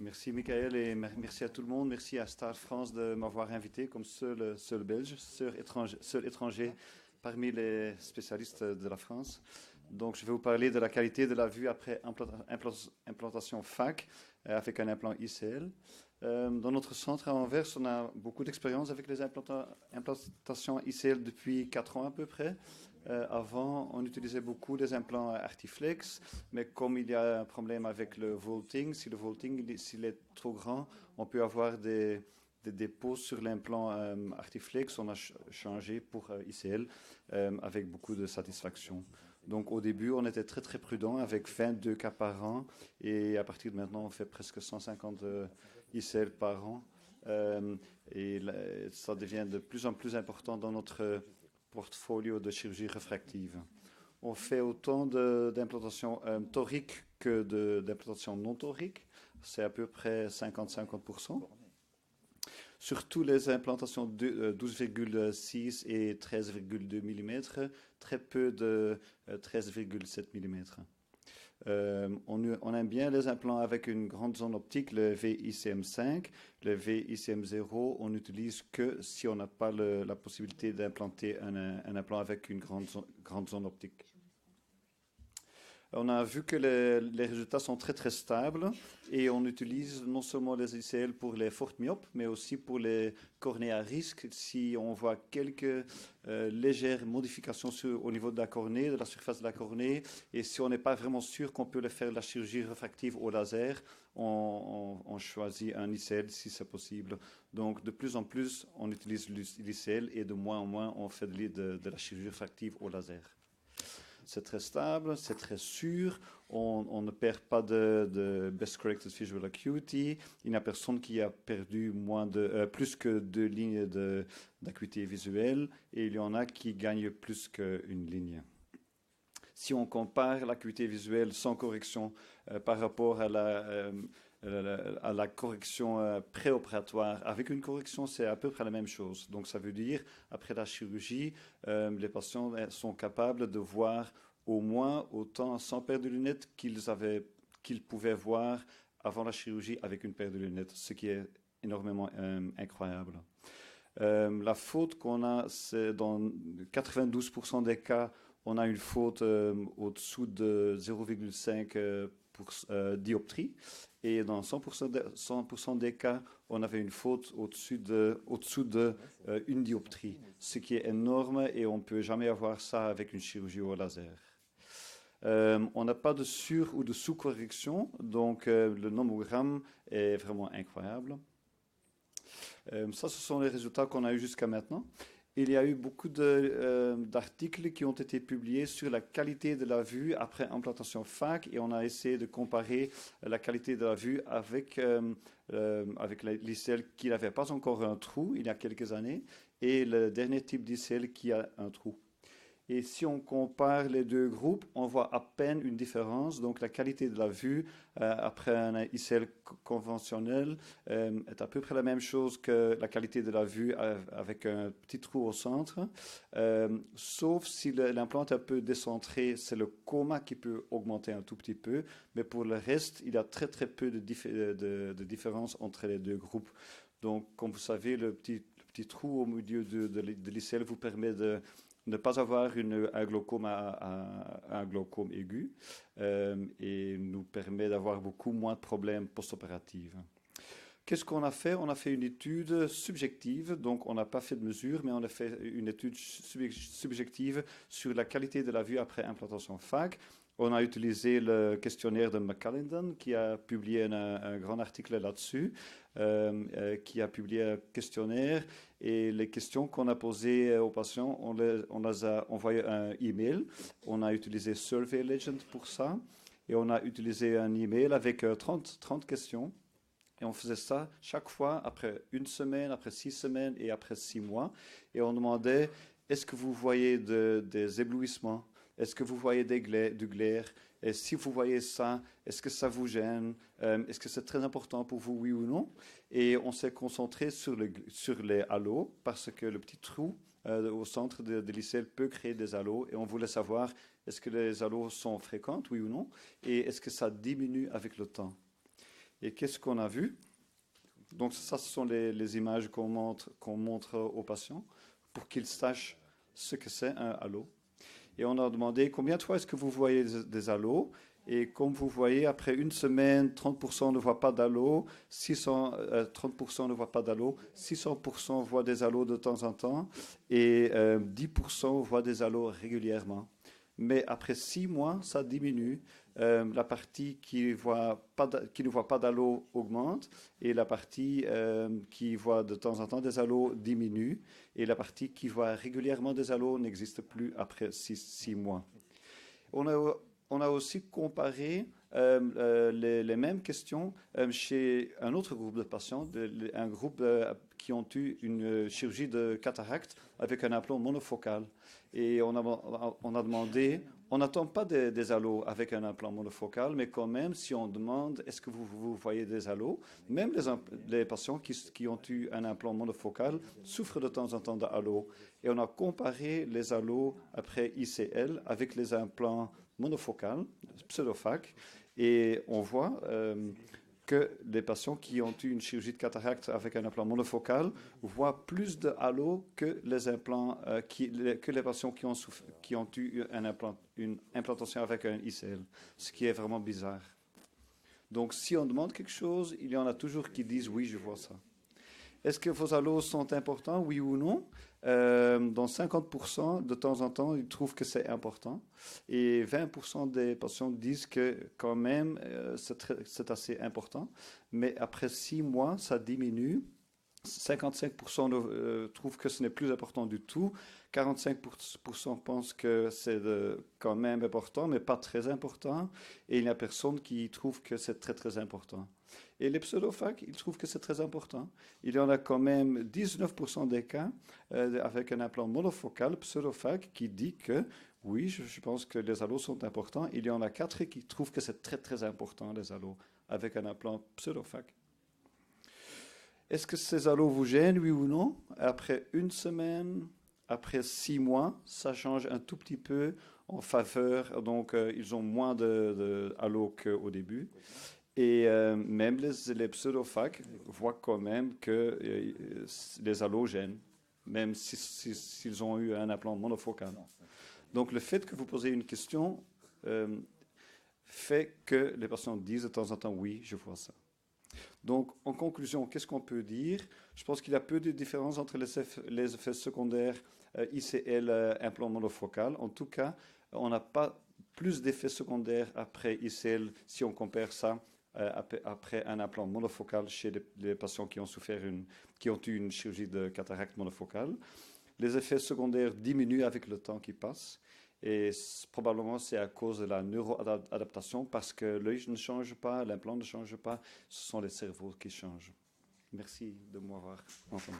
Merci Michael et merci à tout le monde. Merci à Start France de m'avoir invité comme seul Belge, seul étranger parmi les spécialistes de la France. Donc je vais vous parler de la qualité de la vue après implantation FAC avec un implant ICL. Dans notre centre à Anvers, on a beaucoup d'expérience avec les implantations ICL depuis 4 ans à peu près. Avant, on utilisait beaucoup les implants Artiflex, mais comme il y a un problème avec le vaulting, si le vaulting s'il est trop grand, on peut avoir des dépôts sur l'implant Artiflex. On a changé pour ICL avec beaucoup de satisfaction. Donc au début, on était très très prudent avec 22 cas par an et à partir de maintenant, on fait presque 150 ICL par an. Ça devient de plus en plus important dans notre portfolio de chirurgie réfractive. On fait autant d'implantations toriques que d'implantations non toriques. C'est à peu près 50-50%. Surtout les implantations de 12,6 et 13,2 mm, très peu de 13,7 mm. On aime bien les implants avec une grande zone optique, le VICM5. Le VICM0, on n'utilise que si on n'a pas la possibilité d'implanter un implant avec une grande zone optique. On a vu que les résultats sont très très stables et on utilise non seulement les ICL pour les fortes myopes, mais aussi pour les cornées à risque. Si on voit quelques légères modifications au niveau de la cornée, de la surface de la cornée, et si on n'est pas vraiment sûr qu'on peut faire de la chirurgie réfractive au laser, on choisit un ICL si c'est possible. Donc de plus en plus, on utilise l'ICL et de moins en moins, on fait de la chirurgie réfractive au laser. C'est très stable, c'est très sûr, on ne perd pas de Best Corrected Visual Acuity. Il n'y a personne qui a perdu plus que 2 lignes d'acuité visuelle et il y en a qui gagnent plus qu'une ligne. Si on compare l'acuité visuelle sans correction par rapport à la correction préopératoire. Avec une correction, c'est à peu près la même chose. Donc, ça veut dire, après la chirurgie, les patients sont capables de voir au moins autant sans paire de lunettes qu'ils pouvaient voir avant la chirurgie avec une paire de lunettes, ce qui est énormément incroyable. La faute qu'on a, c'est dans 92% des cas, on a une faute au-dessous de 0,5 dioptrie. Et dans 100% des cas, on avait une faute au-dessous de 1 dioptrie, ce qui est énorme et on ne peut jamais avoir ça avec une chirurgie au laser. On n'a pas de sur- ou de sous-correction, donc le nomogramme est vraiment incroyable. Ça, ce sont les résultats qu'on a eu jusqu'à maintenant. Il y a eu beaucoup d'articles qui ont été publiés sur la qualité de la vue après implantation FAC et on a essayé de comparer la qualité de la vue avec l'ICL qui n'avait pas encore un trou il y a quelques années et le dernier type d'ICL qui a un trou. Et si on compare les deux groupes, on voit à peine une différence. Donc la qualité de la vue après un ICL conventionnel est à peu près la même chose que la qualité de la vue avec un petit trou au centre. Sauf si l'implant est un peu décentré, c'est le coma qui peut augmenter un tout petit peu. Mais pour le reste, il y a très très peu de différence entre les deux groupes. Donc comme vous savez, le petit trou au milieu de l'ICL vous permet de ne pas avoir un glaucome un glaucome aigu et nous permet d'avoir beaucoup moins de problèmes post-opératifs. Qu'est-ce qu'on a fait? On a fait une étude subjective, donc on n'a pas fait de mesure, mais on a fait une étude subjective sur la qualité de la vue après implantation FAC. On a utilisé le questionnaire de McCallendon qui a publié un grand article là-dessus, qui a publié un questionnaire et les questions qu'on a posées aux patients, on les a envoyées un email. On a utilisé Survey Legend pour ça et on a utilisé un email avec 30 questions. Et on faisait ça chaque fois après 1 semaine, après 6 semaines et après 6 mois. Et on demandait, est-ce que vous voyez des éblouissements? Est-ce que vous voyez du glaire? Et si vous voyez ça, est-ce que ça vous gêne? Est-ce que c'est très important pour vous, oui ou non? Et on s'est concentré sur les halos parce que le petit trou au centre de l'ICL peut créer des halos. Et on voulait savoir, est-ce que les halos sont fréquents, oui ou non? Et est-ce que ça diminue avec le temps? Et qu'est-ce qu'on a vu? Donc ça, ce sont les images qu'on montre aux patients pour qu'ils sachent ce que c'est un halo. Et on a demandé combien de fois est-ce que vous voyez des halos. Et comme vous voyez, après une semaine, 30% ne voient pas d'halo, 30% ne voient pas d'halo, 600% voient des halos de temps en temps et 10% voient des halos régulièrement. Mais après 6 mois, ça diminue. La partie qui ne voit pas d'halo augmente et la partie qui voit de temps en temps des halos diminue et la partie qui voit régulièrement des halos n'existe plus après 6 mois. On a aussi comparé les mêmes questions chez un autre groupe de patients, un groupe qui ont eu une chirurgie de cataracte avec un implant monofocal. Et on a demandé, on n'attend pas des halos avec un implant monofocal, mais quand même, si on demande est-ce que vous voyez des halos, même les patients qui ont eu un implant monofocal souffrent de temps en temps de halos. Et on a comparé les halos après ICL avec les implants monofocaux, pseudofac, et on voit que les patients qui ont eu une chirurgie de cataracte avec un implant monofocal voient plus de halos que les patients qui ont eu une implantation avec un ICL, ce qui est vraiment bizarre. Donc, si on demande quelque chose, il y en a toujours qui disent « oui, je vois ça ». Est-ce que vos halos sont importants, oui ou non? Dans 50%, de temps en temps, ils trouvent que c'est important. Et 20% des patients disent que quand même, c'est assez important. Mais après 6 mois, ça diminue. 55% trouvent que ce n'est plus important du tout. 45% pensent que c'est quand même important, mais pas très important. Et il n'y a personne qui trouve que c'est très, très important. Et les pseudofacs, ils trouvent que c'est très important. Il y en a quand même 19% des cas avec un implant monofocal pseudofac qui dit que oui, je pense que les halos sont importants. Il y en a 4 qui trouvent que c'est très, très important, les halos, avec un implant pseudofac. Est-ce que ces halos vous gênent, oui ou non? Après une semaine, après 6 mois, ça change un tout petit peu en faveur. Donc, ils ont moins de halos qu'au début. Et même les pseudofacs voient quand même que les halos gênent, même s'ils ont eu un implant monofocal. Donc, le fait que vous posez une question fait que les patients disent de temps en temps « oui, je vois ça ». Donc, en conclusion, qu'est-ce qu'on peut dire? Je pense qu'il y a peu de différence entre les effets secondaires ICL implant monofocal. En tout cas, on n'a pas plus d'effets secondaires après ICL si on compare ça après un implant monofocal chez les patients qui ont eu une chirurgie de cataracte monofocale. Les effets secondaires diminuent avec le temps qui passe. Et probablement, c'est à cause de la neuroadaptation parce que l'œil ne change pas, l'implant ne change pas, ce sont les cerveaux qui changent. Merci de m'avoir entendu.